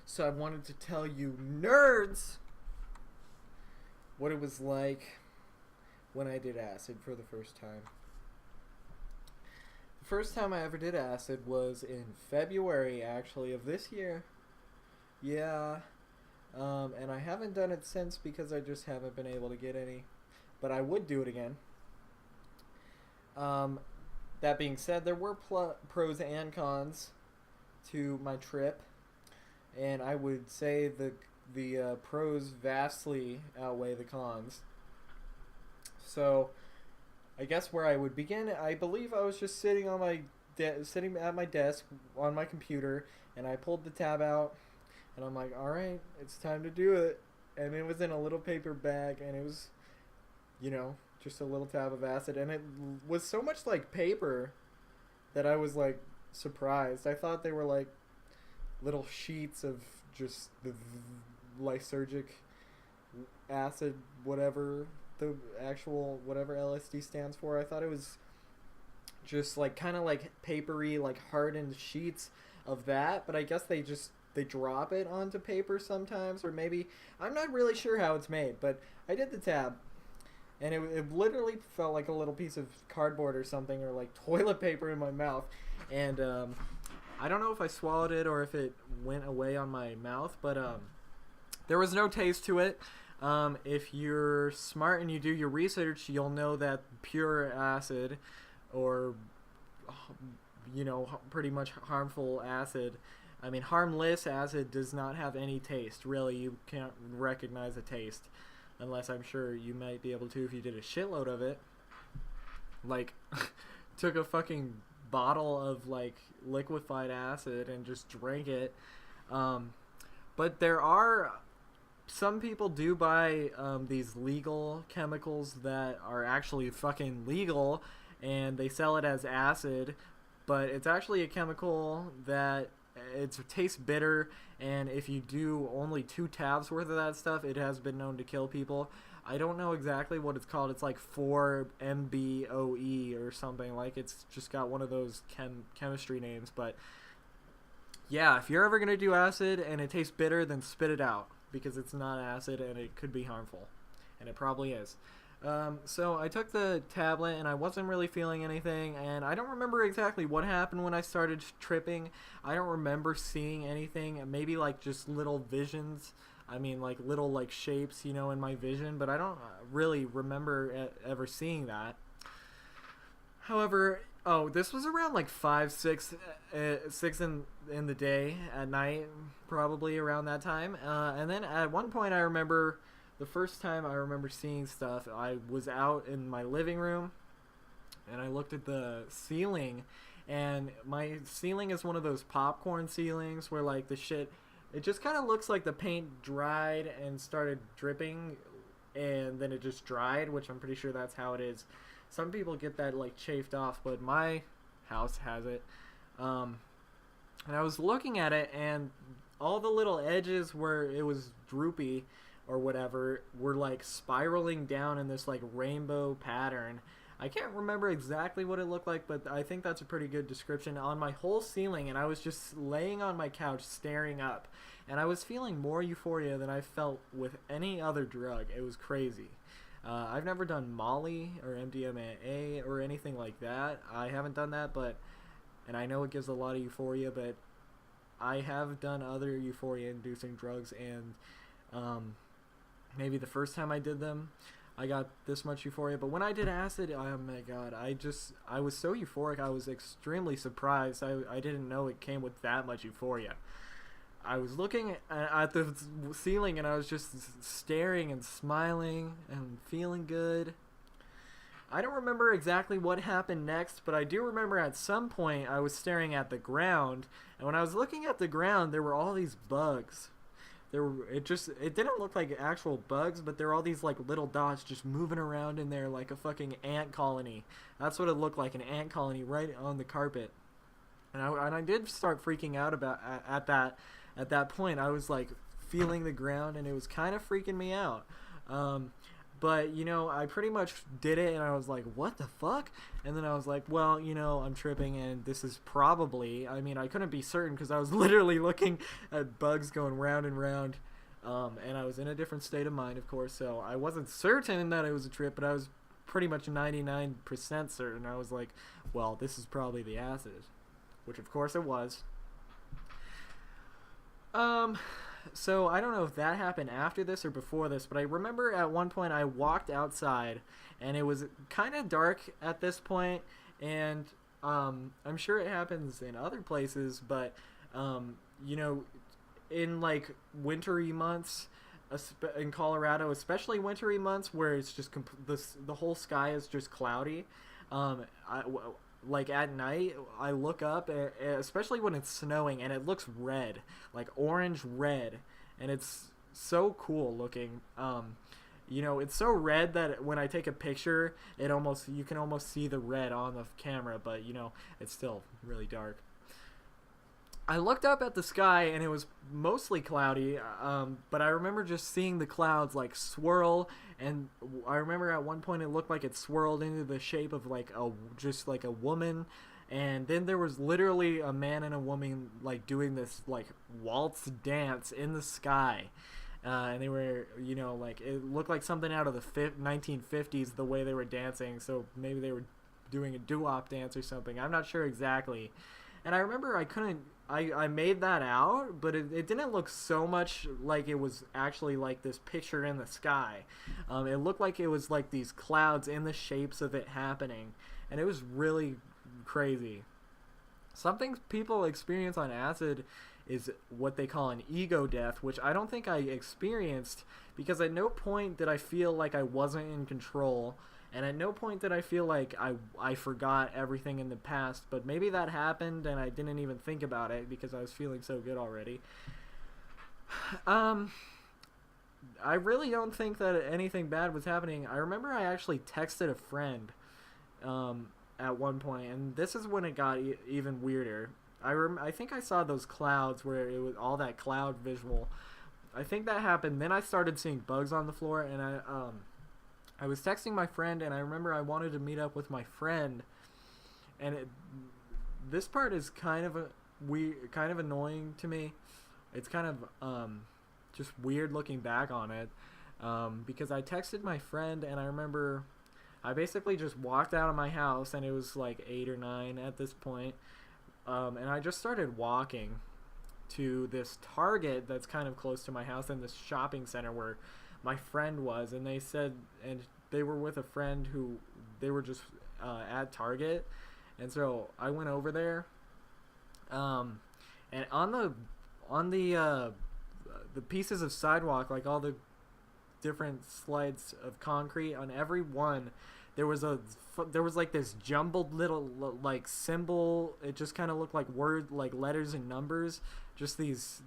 So I wanted to tell you nerds what it was like when I did acid for the first time. The first time I ever did acid was in February, actually, of this year. Yeah, and I haven't done it since because I just haven't been able to get any. But I would do it again. Um, that being said, there were pros and cons to my trip, and I would say the pros vastly outweigh the cons. So I guess where I would begin, I believe I was just sitting on my sitting at my desk on my computer, and I pulled the tab out, and I'm like, all right, it's time to do it. And it was in a little paper bag, and it was, just a little tab of acid, and it was so much like paper that I was like surprised. I thought they were like little sheets of just the lysergic acid, whatever the actual whatever LSD stands for. I thought it was just like kind of like papery, like hardened sheets of that, but I guess they drop it onto paper sometimes, or maybe I'm not really sure how it's made, but I did the tab, and it literally felt like a little piece of cardboard or something, or like toilet paper in my mouth, and I don't know if I swallowed it or if it went away on my mouth, but there was no taste to it. If you're smart and you do your research, you'll know that pure acid, or pretty much harmful acid, I mean harmless acid, does not have any taste. Really, you can't recognize a taste, unless I'm sure you might be able to if you did a shitload of it. Like, took a fucking bottle of like liquefied acid and just drank it. But there are some people do buy these legal chemicals that are actually fucking legal, and they sell it as acid, but it's actually a chemical that it tastes bitter, and if you do only 2 tabs worth of that stuff, it has been known to kill people. I don't know exactly what it's called. It's like 4-MBOE or something. Like, it's just got one of those chemistry names. But yeah, if you're ever going to do acid and it tastes bitter, then spit it out, because it's not acid and it could be harmful. And it probably is. So I took the tablet and I wasn't really feeling anything, and I don't remember exactly what happened when I started tripping. I don't remember seeing anything. Maybe like just little visions. I mean, like little like shapes, in my vision, but I don't really remember ever seeing that. However, this was around like 6 in the day at night, probably around that time. And then at one point, I remember the first time I remember seeing stuff. I was out in my living room, and I looked at the ceiling, and my ceiling is one of those popcorn ceilings where like the shit, it just kind of looks like the paint dried and started dripping, and then it just dried, which I'm pretty sure that's how it is. Some people get that like chafed off, but my house has it. And I was looking at it, and all the little edges where it was droopy or whatever were like spiraling down in this like rainbow pattern. I can't remember exactly what it looked like, but I think that's a pretty good description on my whole ceiling. And I was just laying on my couch staring up, and I was feeling more euphoria than I felt with any other drug. It was crazy. I've never done Molly or MDMA or anything like that. I haven't done that, and I know it gives a lot of euphoria, but I have done other euphoria-inducing drugs, and maybe the first time I did them, I got this much euphoria. But when I did acid, oh my god, I was so euphoric. I was extremely surprised. I didn't know it came with that much euphoria. I was looking at the ceiling, and I was just staring and smiling and feeling good. I don't remember exactly what happened next, but I do remember at some point I was staring at the ground, and when I was looking at the ground, there were all these bugs. It didn't look like actual bugs, but there were all these like little dots just moving around in there like a fucking ant colony. That's what it looked like, an ant colony right on the carpet. And I did start freaking out at that point. I was like feeling the ground, and it was kind of freaking me out. But, I pretty much did it, and I was like, what the fuck? And then I was like, well, I'm tripping, and this is probably, I couldn't be certain because I was literally looking at bugs going round and round. And I was in a different state of mind, of course, so I wasn't certain that it was a trip, but I was pretty much 99% certain. I was like, well, this is probably the acid, which of course it was. So I don't know if that happened after this or before this, but I remember at one point I walked outside, and it was kind of dark at this point, and I'm sure it happens in other places, but in like wintry months in Colorado, especially wintry months where it's just the whole sky is just cloudy. Like at night, I look up, especially when it's snowing, and it looks red, like orange red, and it's so cool looking. It's so red that when I take a picture, you can almost see the red on the camera, but it's still really dark. I looked up at the sky, and it was mostly cloudy, but I remember just seeing the clouds like swirl, and I remember at one point it looked like it swirled into the shape of just like a woman, and then there was literally a man and a woman like doing this like waltz dance in the sky. And they were, like it looked like something out of the 1950s the way they were dancing, so maybe they were doing a doo-wop dance or something. I'm not sure exactly. And I remember I made that out, but it didn't look so much like it was actually like this picture in the sky. It looked like it was like these clouds in the shapes of it happening, and it was really crazy. Something people experience on acid is what they call an ego death, which I don't think I experienced, because at no point did I feel like I wasn't in control. And at no point did I feel like I forgot everything in the past, but maybe that happened and I didn't even think about it because I was feeling so good already. I really don't think that anything bad was happening. I remember I actually texted a friend at one point, and this is when it got even weirder. I think I saw those clouds where it was all that cloud visual. I think that happened. Then I started seeing bugs on the floor, and I was texting my friend, and I remember I wanted to meet up with my friend, and this part is kind of annoying to me. It's kind of just weird looking back on it, because I texted my friend, and I remember I basically just walked out of my house, and it was like 8 or 9 at this point, and I just started walking to this Target that's kind of close to my house, in this shopping center where my friend was, and they were with a friend who they were just at Target, and so I went over there, and on the pieces of sidewalk, like all the different slides of concrete, on every one there was like this jumbled little like symbol. It just kind of looked like letters and numbers, just this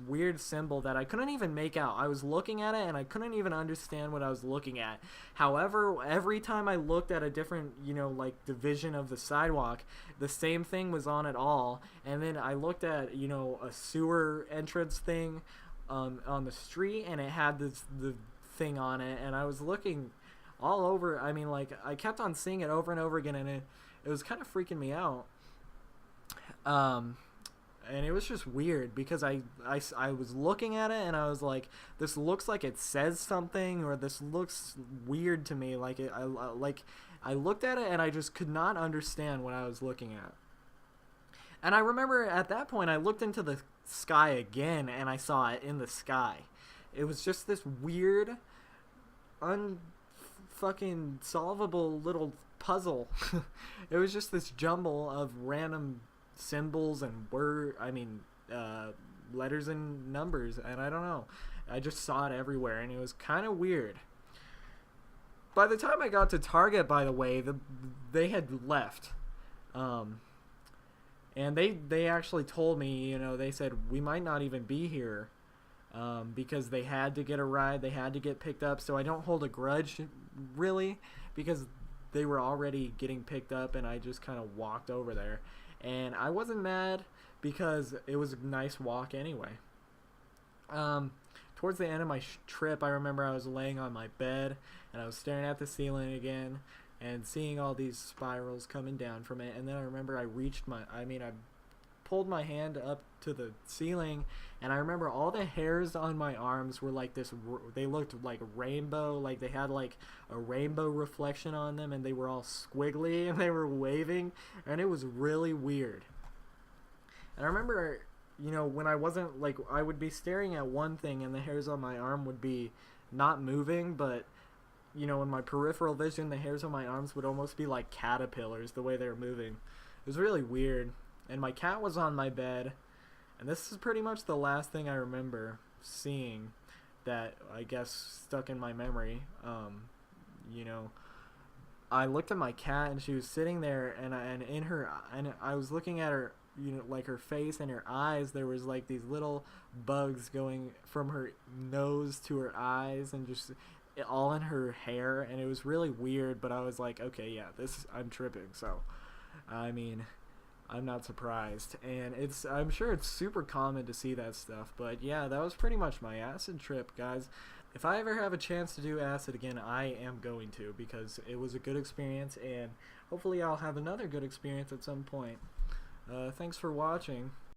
weird symbol that I couldn't even make out. I was looking at it and I couldn't even understand what I was looking at. However, every time I looked at a different, like division of the sidewalk, the same thing was on it all. And then I looked at, a sewer entrance thing on the street, and it had the thing on it, and I was looking all over. I kept on seeing it over and over again, and it was kind of freaking me out. And it was just weird because I was looking at it and I was like, this looks like it says something, or this looks weird to me. I looked at it and I just could not understand what I was looking at. And I remember at that point I looked into the sky again and I saw it in the sky. It was just this weird, unfucking solvable little puzzle. It was just this jumble of random symbols and letters and numbers, and I don't know. I just saw it everywhere, and it was kind of weird. By the time I got to Target, by the way, they had left, and they actually told me, they said we might not even be here, because they had to get a ride, they had to get picked up. So I don't hold a grudge, really, because they were already getting picked up, and I just kind of walked over there. And I wasn't mad because it was a nice walk anyway. towards the end of my trip, I remember I was laying on my bed and I was staring at the ceiling again and seeing all these spirals coming down from it. And then I remember I pulled my hand up to the ceiling, and I remember all the hairs on my arms were like this. They looked like rainbow, like they had like a rainbow reflection on them, and they were all squiggly and they were waving, and it was really weird. And I remember, when I wasn't like, I would be staring at one thing, and the hairs on my arm would be not moving, but in my peripheral vision, the hairs on my arms would almost be like caterpillars the way they were moving. It was really weird. And my cat was on my bed, and this is pretty much the last thing I remember seeing that I guess stuck in my memory. I looked at my cat, and she was sitting there, and I was looking at her, like her face and her eyes. There was like these little bugs going from her nose to her eyes, and just all in her hair, and it was really weird. But I was like, okay, yeah, I'm tripping. So, I mean, I'm not surprised, and I'm sure it's super common to see that stuff. But yeah, that was pretty much my acid trip, guys. If I ever have a chance to do acid again, I am going to, because it was a good experience, and hopefully I'll have another good experience at some point. Thanks for watching.